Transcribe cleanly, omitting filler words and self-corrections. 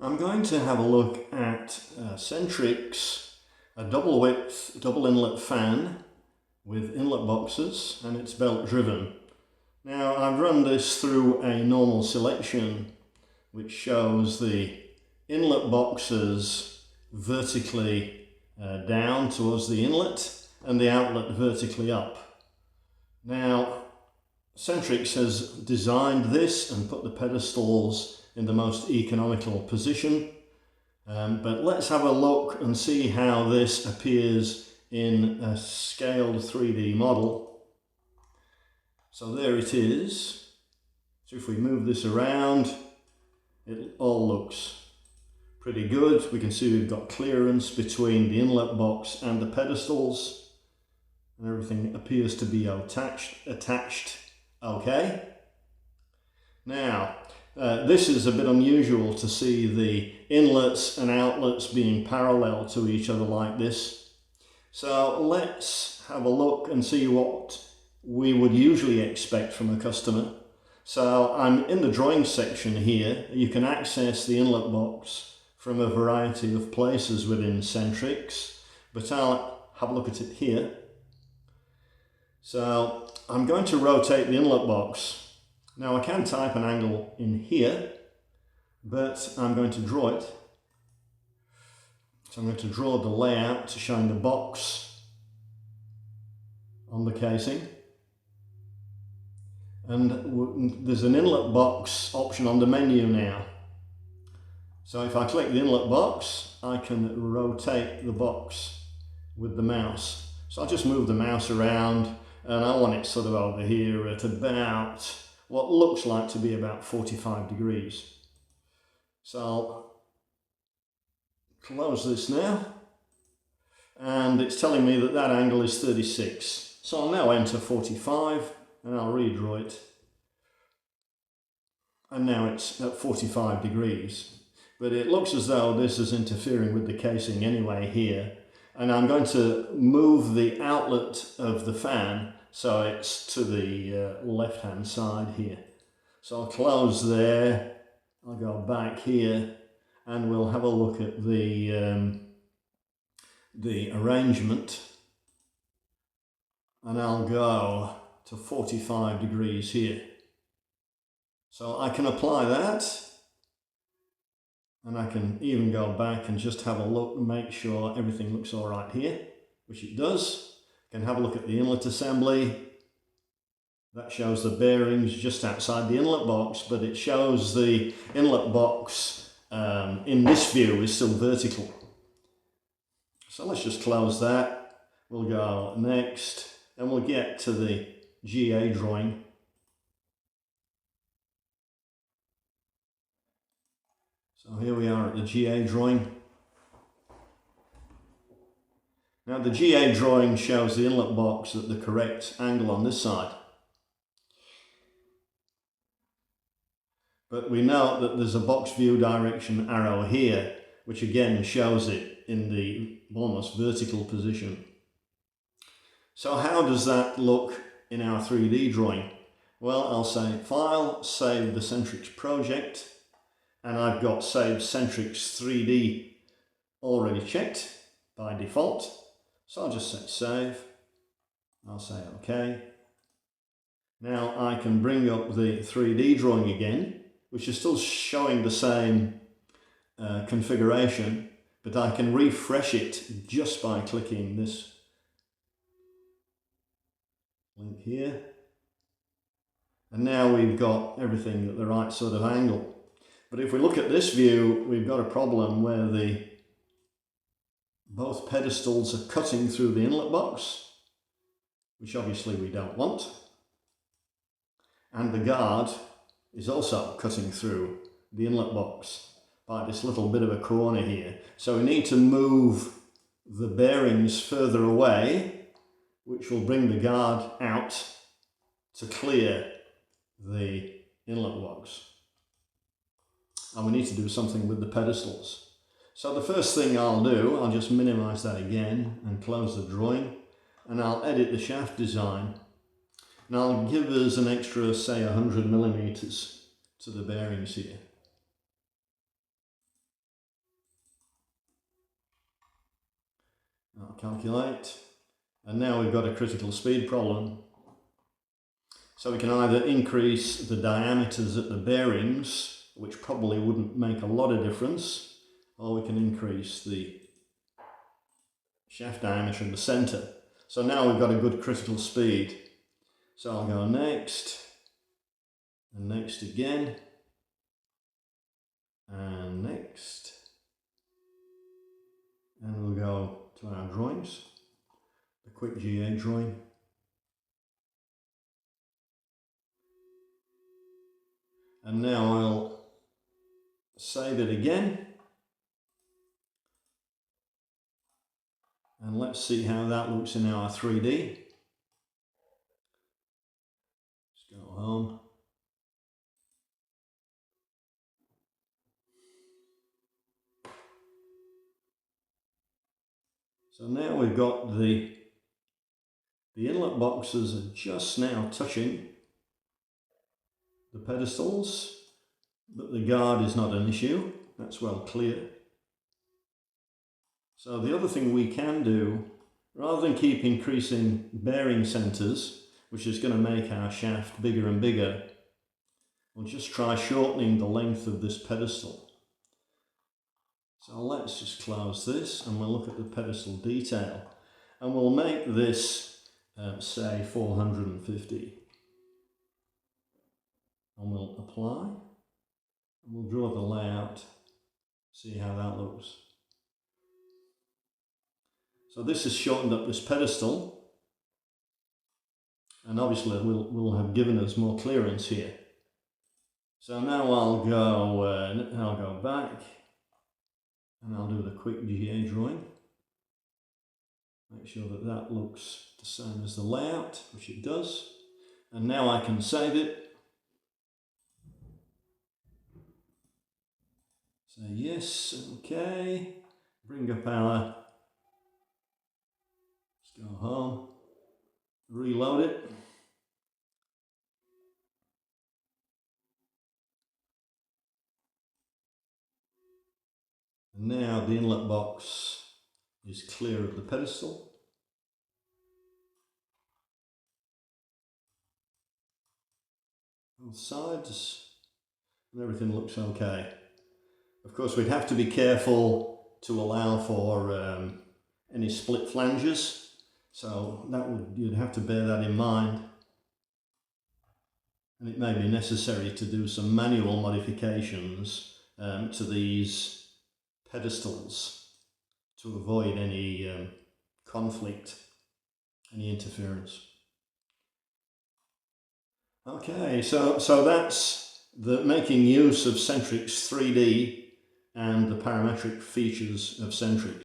I'm going to have a look at Centrix, a double width, double inlet fan with inlet boxes, and it's belt driven. Now I've run this through a normal selection which shows the inlet boxes vertically down towards the inlet and the outlet vertically up. Now Centrix has designed this and put the pedestals in the most economical position, but let's have a look and see how this appears in a scaled 3D model. So there it is. So if we move this around, it all looks pretty good. We can see we've got clearance between the inlet box and the pedestals, and everything appears to be attached okay. Now this is a bit unusual to see the inlets and outlets being parallel to each other like this. So let's have a look and see what we would usually expect from a customer. So I'm in the drawing section here. You can access the inlet box from a variety of places within Centrix, but I'll have a look at it here. So I'm going to rotate the inlet box. Now I can type an angle in here, but I'm going to draw it. So I'm going to draw the layout to shine the box on the casing. And there's an inlet box option on the menu now. So if I click the inlet box, I can rotate the box with the mouse. So I'll just move the mouse around, and I want it sort of over here at about what looks like to be about 45 degrees. So I'll close this now, and it's telling me that that angle is 36. So I'll now enter 45 and I'll redraw it, and now it's at 45 degrees. But it looks as though this is interfering with the casing anyway here, and I'm going to move the outlet of the fan so it's to the left hand side here. So I'll close there, I'll go back here, and we'll have a look at the arrangement, and I'll go to 45 degrees here. So I can apply that, and I can even go back and just have a look and make sure everything looks all right here, which it does. Can have a look at the inlet assembly. That shows the bearings just outside the inlet box, but it shows the inlet box in this view is still vertical. So let's just close that. We'll go next, and we'll get to the GA drawing. So here we are at the GA drawing. Now the GA drawing shows the inlet box at the correct angle on this side. But we know that there's a box view direction arrow here, which again shows it in the almost vertical position. So how does that look in our 3D drawing? Well, I'll say File, Save the Centrix project, and I've got Save Centrix3D already checked by default. So I'll just say Save, I'll say OK. Now I can bring up the 3D drawing again, which is still showing the same configuration, but I can refresh it just by clicking this link here. And now we've got everything at the right sort of angle. But if we look at this view, we've got a problem where both pedestals are cutting through the inlet box, which obviously we don't want. And the guard is also cutting through the inlet box by this little bit of a corner here. So we need to move the bearings further away, which will bring the guard out to clear the inlet box. And we need to do something with the pedestals. So the first thing I'll do, I'll just minimize that again and close the drawing, and I'll edit the shaft design. And I'll give us an extra, say, 100 millimeters to the bearings here. I'll calculate. And now we've got a critical speed problem. So we can either increase the diameters at the bearings, which probably wouldn't make a lot of difference, or we can increase the shaft diameter in the centre. So now we've got a good critical speed. So I'll go next, and next again, and next. And we'll go to our drawings, the quick GA drawing. And now I'll save it again. And let's see how that looks in our 3D. Let's go home. So now we've got the inlet boxes are just now touching the pedestals, but the guard is not an issue. That's well clear. So the other thing we can do, rather than keep increasing bearing centres, which is going to make our shaft bigger and bigger, we'll just try shortening the length of this pedestal. So let's just close this and we'll look at the pedestal detail. And we'll make this, say, 450. And we'll apply. And we'll draw the layout, see how that looks. So this has shortened up this pedestal, and obviously will have given us more clearance here. So now I'll go back, and I'll do the quick GA drawing. Make sure that that looks the same as the layout, which it does. And now I can save it. Say yes, okay. Bring up our, let's go home, reload it. And now the inlet box is clear of the pedestal. Both sides, and everything looks okay. Of course, we'd have to be careful to allow for any split flanges, so you'd have to bear that in mind. And it may be necessary to do some manual modifications to these pedestals to avoid any conflict, any interference. Okay, so that's making use of Centrix 3D and the parametric features of Centrix.